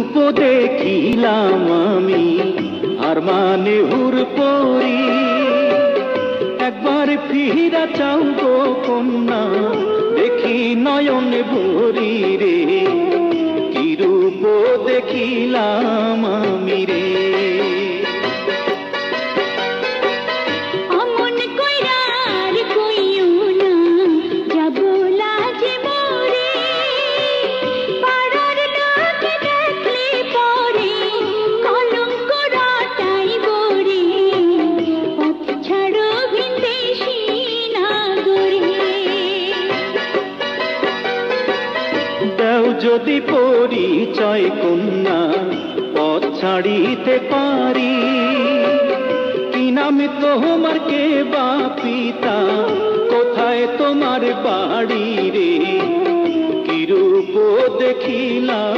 রূপ দেখিলাম আমি আর মানে হুর পরি, একবার ফিরা চাও গো কন্যা দেখি নয়ন ভরি রে, কি রূপ দেখিলাম আমি রে। যদি পরিচয় কন্যা পথ ছাড়িতে পারি, কি নামে তোমার কে বা পিতা, কোথায় তোমার বাড়ি রে, কি রূপ দেখিলাম